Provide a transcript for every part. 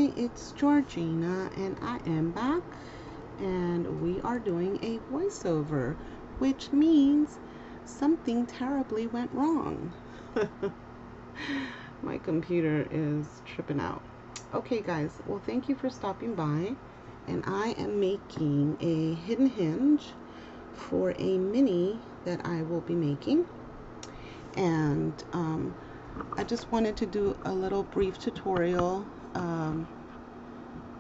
Hi, it's Georgina, and I am back, and we are doing a voiceover, which means something terribly went wrong. My computer is tripping out. Okay, guys, well, thank you for stopping by, and I am making a hidden hinge for a mini that I will be making, and I just wanted to do a little brief tutorial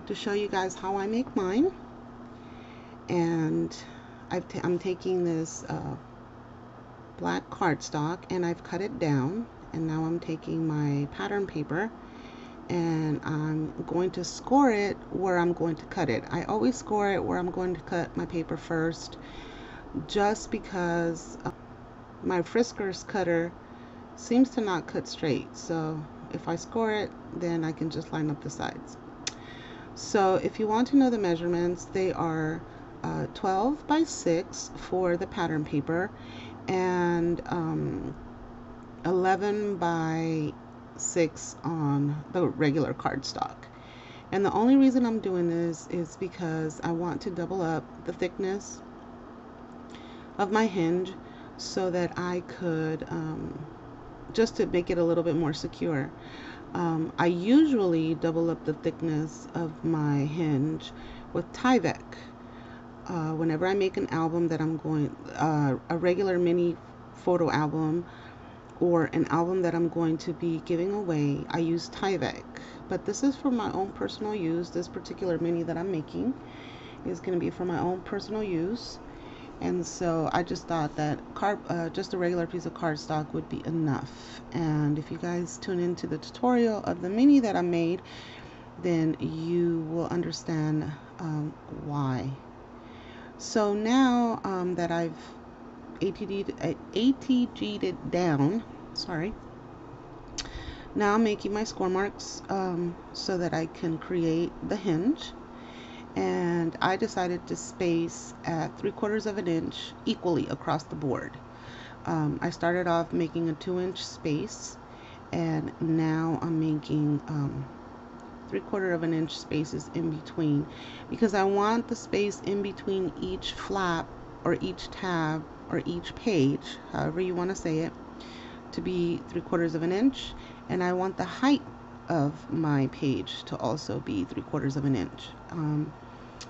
to show you guys how I make mine. And I'm taking this black cardstock and I've cut it down, and now I'm taking my pattern paper and I'm going to score it where I'm going to cut it. I always score it where I'm going to cut my paper first, just because my Friskers cutter seems to not cut straight. So if I score it, then I can just line up the sides. So if you want to know the measurements, they are 12 by 6 for the pattern paper and 11 by 6 on the regular cardstock. And the only reason I'm doing this is because I want to double up the thickness of my hinge so that I could, just to make it a little bit more secure. I usually double up the thickness of my hinge with Tyvek. Whenever I make an album that I'm going, a regular mini photo album or an album that I'm going to be giving away, I use Tyvek. But this is for my own personal use. This particular mini that I'm making is going to be for my own personal use. And so I just thought that just a regular piece of cardstock would be enough. And if you guys tune into the tutorial of the mini that I made, then you will understand why. So now that I've ATG'd it down, sorry, now I'm making my score marks so that I can create the hinge. And I decided to space at 3/4 of an inch equally across the board. I started off making a 2-inch space, and now I'm making 3/4 of an inch spaces in between, because I want the space in between each flap or each tab or each page, however you want to say it, to be 3/4 of an inch, and I want the height of my page to also be 3/4 of an inch.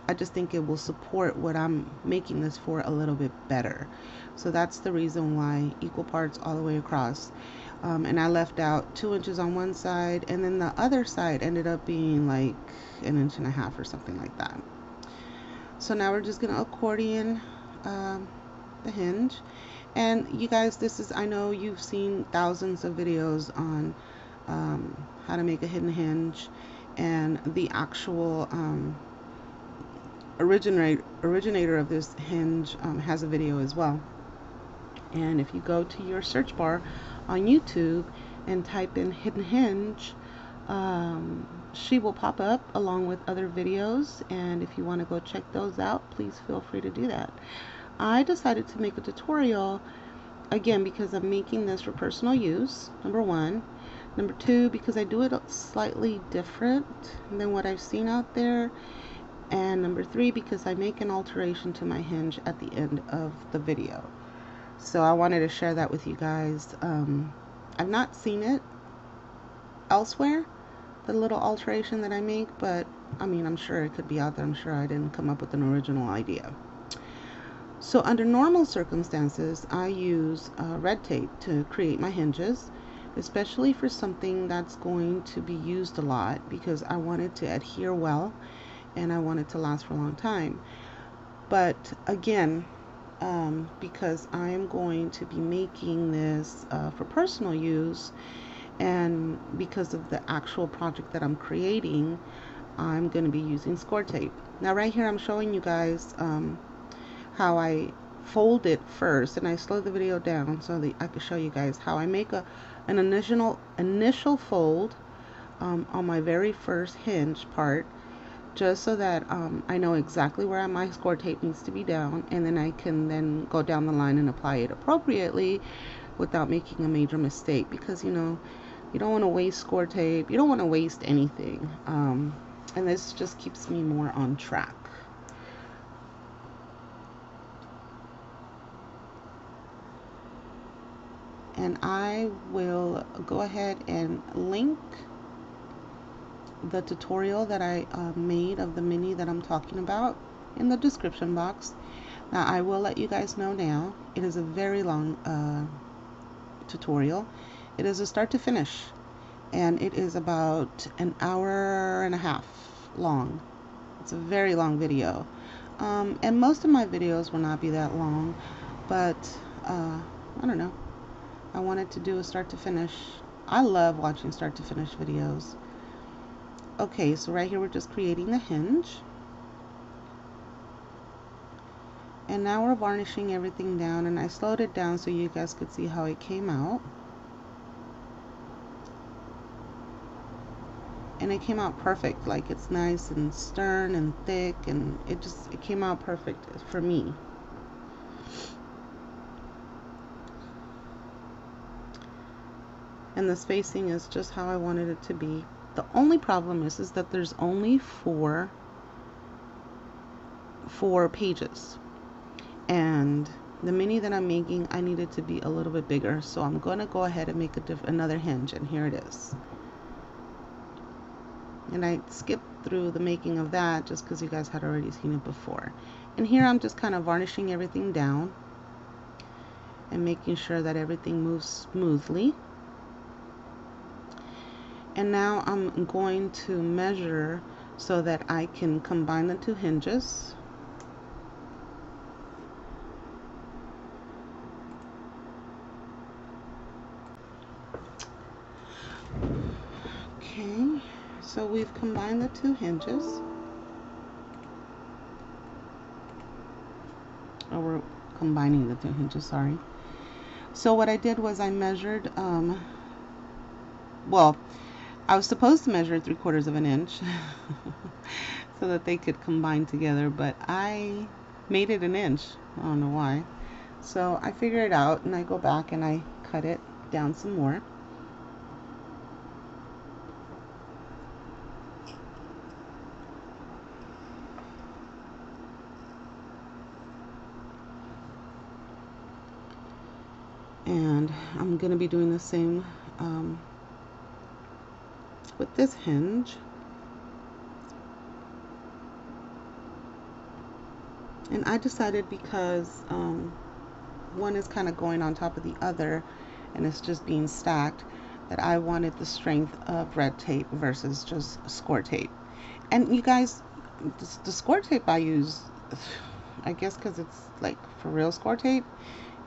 I just think it will support what I'm making this for a little bit better. So that's the reason why equal parts all the way across. And I left out 2 inches on one side, and then the other side ended up being like 1.5 inches or something like that. So now we're just gonna accordion the hinge. And you guys, this is, I know you've seen thousands of videos on how to make a hidden hinge, and the actual originator of this hinge has a video as well. And if you go to your search bar on YouTube and type in hidden hinge, she will pop up along with other videos, and if you want to go check those out, please feel free to do that. I decided to make a tutorial again because I'm making this for personal use, number one. Number two, because I do it slightly different than what I've seen out there. And number three, because I make an alteration to my hinge at the end of the video. So I wanted to share that with you guys. I've not seen it elsewhere, the little alteration that I make, but I mean, I'm sure it could be out there. I'm sure I didn't come up with an original idea. So under normal circumstances, I use red tape to create my hinges, especially for something that's going to be used a lot, because I want it to adhere well and I want it to last for a long time. But again, because I am going to be making this for personal use, and because of the actual project that I'm creating, I'm going to be using score tape. Now right here I'm showing you guys how I fold it first, and I slow the video down so that I can show you guys how I make an initial fold on my very first hinge part, just so that I know exactly where my score tape needs to be down, and then I can then go down the line and apply it appropriately without making a major mistake. Because, you know, You don't want to waste score tape. You don't want to waste anything. And this just keeps me more on track. And I will go ahead and link the tutorial that I made of the mini that I'm talking about in the description box. Now I will let you guys know now, it is a very long tutorial. It is a start to finish, and it is about an hour and a half long. It's a very long video, and most of my videos will not be that long, but I don't know, I wanted to do a start to finish. I love watching start to finish videos. Okay, so right here we're just creating the hinge, and now we're varnishing everything down, and I slowed it down so you guys could see how it came out. And it came out perfect. Like, it's nice and stern and thick, and it came out perfect for me. And the spacing is just how I wanted it to be. The only problem is that there's only four pages, and the mini that I'm making, I need it to be a little bit bigger, so I'm going to go ahead and make another hinge, and here it is. And I skipped through the making of that just because you guys had already seen it before. And here I'm just kind of varnishing everything down and making sure that everything moves smoothly. And now I'm going to measure so that I can combine the two hinges. Okay, so we've combined the two hinges. Oh, we're combining the two hinges, sorry. So what I did was I measured, well, I was supposed to measure 3/4 of an inch so that they could combine together, but I made it an inch. I don't know why. So I figure it out, and I go back and I cut it down some more. And I'm going to be doing the same with this hinge. And I decided, because one is kind of going on top of the other and it's just being stacked, that I wanted the strength of red tape versus just score tape. And you guys, the score tape I use, I guess because it's like for real score tape,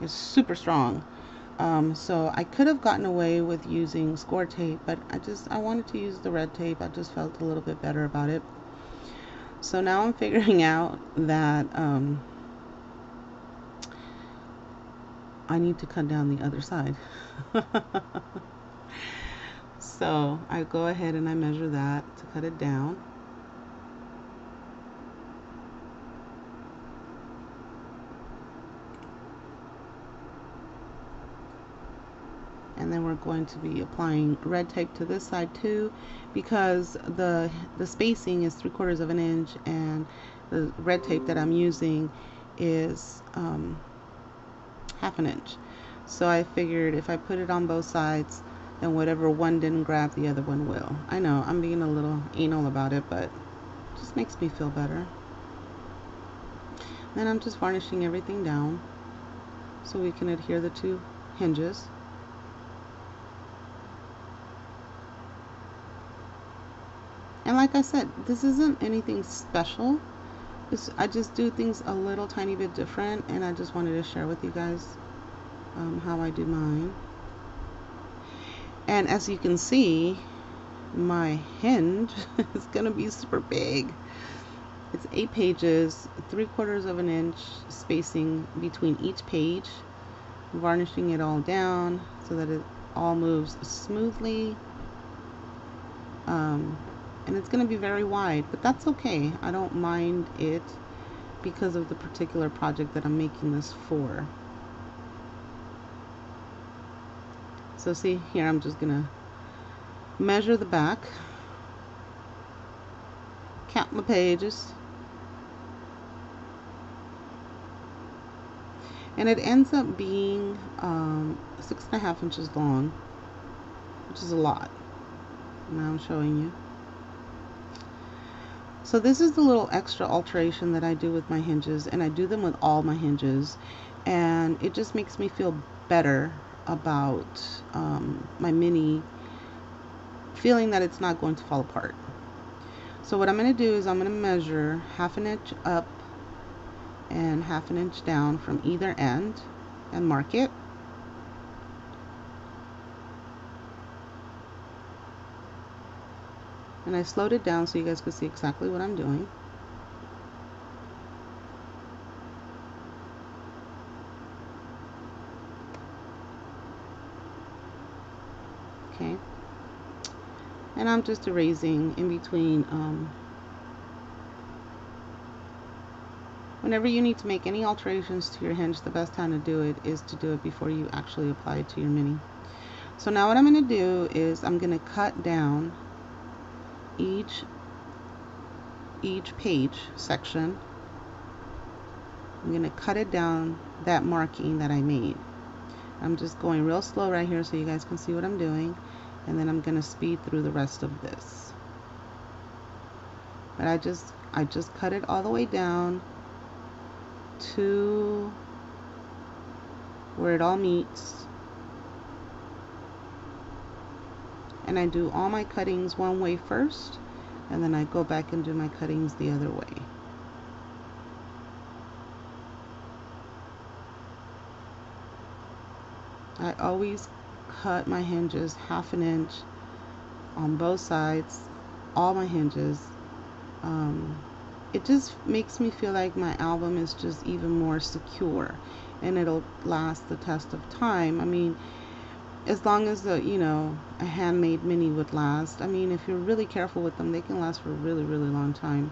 is super strong. So I could have gotten away with using score tape, but I wanted to use the red tape. I just felt a little bit better about it. So now I'm figuring out that I need to cut down the other side. So I go ahead and I measure that to cut it down. And then we're going to be applying red tape to this side too, because the spacing is 3/4 of an inch, and the red tape that I'm using is 1/2 inch. So I figured if I put it on both sides, then whatever one didn't grab, the other one will. I know I'm being a little anal about it, but it just makes me feel better. Then I'm just varnishing everything down so we can adhere the two hinges. And like I said, this isn't anything special. I just do things a little tiny bit different, and I just wanted to share with you guys how I do mine. And as you can see, my hinge is gonna be super big. It's 8 pages, 3/4 of an inch spacing between each page, varnishing it all down so that it all moves smoothly. And it's going to be very wide, but that's okay. I don't mind it because of the particular project that I'm making this for. So see here, I'm just going to measure the back, count my pages, and it ends up being 6.5 inches long, which is a lot. Now I'm showing you. So this is the little extra alteration that I do with my hinges, and I do them with all my hinges, and it just makes me feel better about my mini, feeling that it's not going to fall apart. So what I'm going to do is I'm going to measure 1/2 inch up and 1/2 inch down from either end and mark it. And I slowed it down so you guys could see exactly what I'm doing. Okay. And I'm just erasing in between. Whenever you need to make any alterations to your hinge, the best time to do it is to do it before you actually apply it to your mini. So now what I'm going to do is I'm going to cut down each page section. I'm going to cut it down that marking that I made. I'm just going real slow right here so you guys can see what I'm doing, and then I'm going to speed through the rest of this. But I just cut it all the way down to where it all meets, and I do all my cuttings one way first, and then I go back and do my cuttings the other way. I always cut my hinges 1/2 inch on both sides, all my hinges. It just makes me feel like my album is just even more secure, and it'll last the test of time. I mean, as long as a handmade mini would last. I mean, if you're really careful with them, they can last for a really, really long time.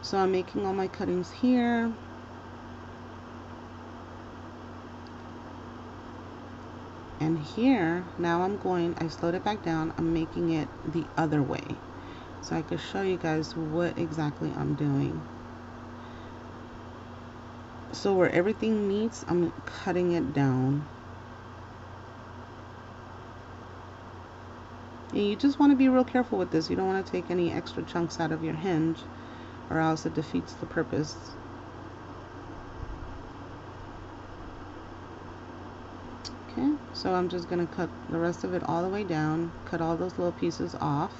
So I'm making all my cuttings here. And here, now I slowed it back down. I'm making it the other way, so I can show you guys what exactly I'm doing. So where everything meets, I'm cutting it down. And you just want to be real careful with this. You don't want to take any extra chunks out of your hinge, or else it defeats the purpose. Okay, so I'm just going to cut the rest of it all the way down, cut all those little pieces off.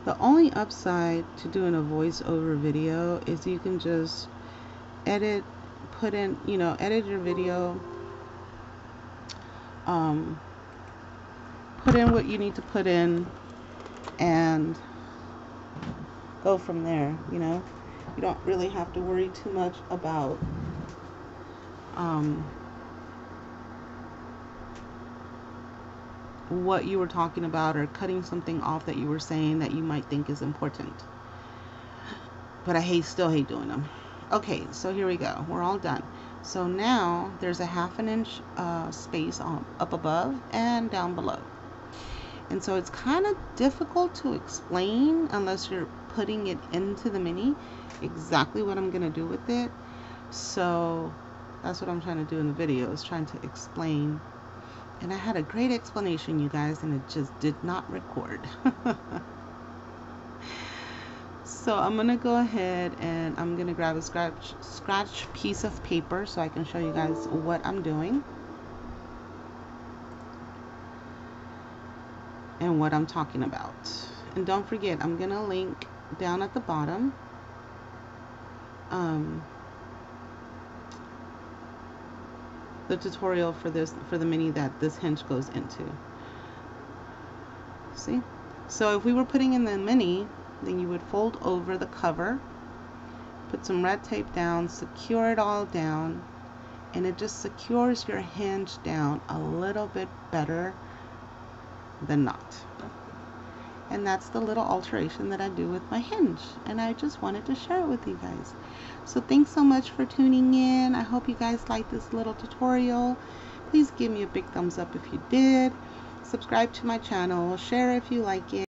The only upside to doing a voiceover video is you can just edit, edit your video, put in what you need to put in, and go from there. You don't really have to worry too much about what you were talking about, or cutting something off that you were saying that you might think is important. But I still hate doing them. Okay, so here we go. We're all done. So now there's a 1/2 inch space up above and down below. And so it's kind of difficult to explain unless you're putting it into the mini exactly what I'm going to do with it. So that's what I'm trying to do in the video, is trying to explain. And I had a great explanation, you guys, and it just did not record. So I'm going to go ahead and I'm going to grab a scratch piece of paper so I can show you guys what I'm doing and what I'm talking about. And don't forget, I'm going to link down at the bottom the tutorial for the mini that this hinge goes into. See? So if we were putting in the mini, then you would fold over the cover, put some red tape down, secure it all down, and it just secures your hinge down a little bit better than not. And that's the little alteration that I do with my hinge, and I just wanted to share it with you guys. So thanks so much for tuning in. I hope you guys liked this little tutorial. Please give me a big thumbs up if you did. Subscribe to my channel, share if you like it.